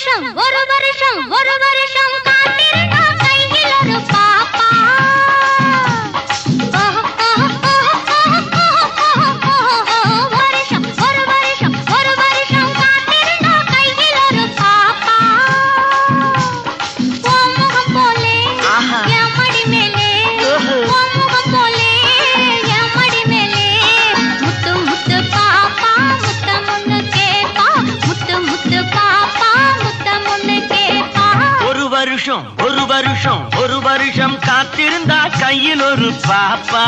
வருஷம் காத்திருந்தா கையில் ஒரு பாப்பா வருஷம் காத்திருந்தா கையில் ஒரு பாப்பா முகம் போலே என் மடி மேலே முகம் போலே என் மடி மேலே முத்து முத்து பாப்பா முத்தம் ஒண்ணு கேப்பா முத்து முத்து பாப்பா முத்தம் ஒண்ணு கேப்பா ஒரு வருஷம் காத்திருந்தா கையில் ஒரு பாப்பா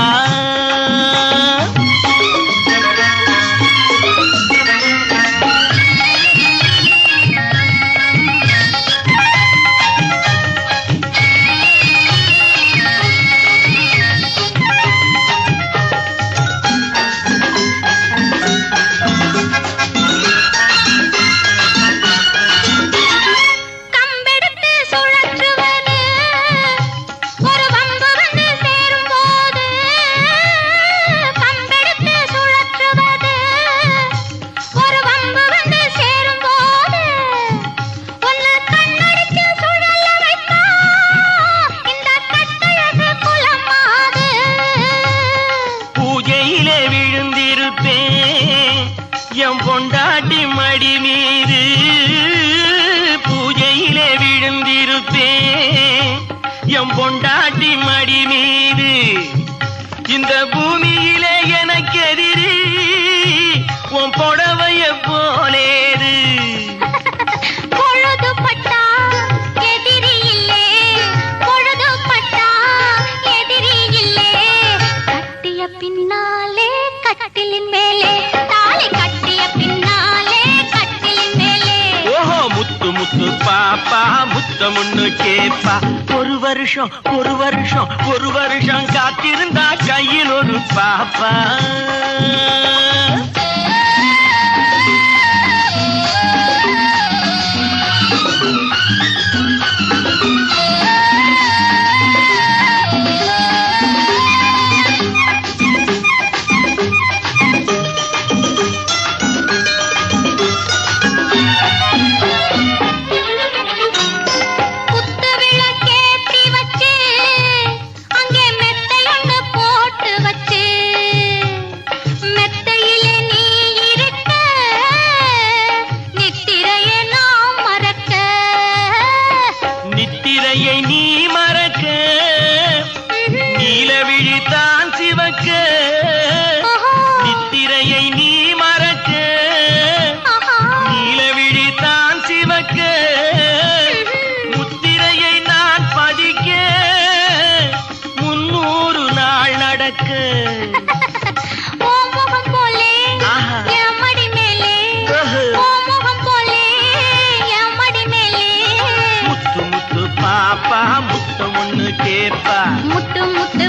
என் பொண்டாட்டி மடி மீது பூஜையிலே விழுந்திருப்பேன் என் பொண்டாட்டி மடி மீது இந்த பூமியிலே எனக்கு எதிரி உன் புடவைய போலேது பொழுது பட்டா எதிரி இல்லே பொழுது பட்டா எதிரி இல்லே கட்டிய பின்னாலே கட்டிலின் மேலே பாப்பா முத்தம் ஒண்ணு கேப்பா ஒரு வருஷம் காத்திருந்தா கையில் ஒரு பாப்பா நீ மறக்க நீலவிழி தான் சிவக்க நித்திரையை நீ மறக்க நீலவிழி தான் சிவக்க முத்திரையை நான் பதிக்க 300 நாள் நடக்க முகம் போலே என் மடி மேலே முகம் போலே என் மடி மேலே முத்து முத்து பாப்பா முத்தம் ஒண்ணு கேப்பா முத்து முத்து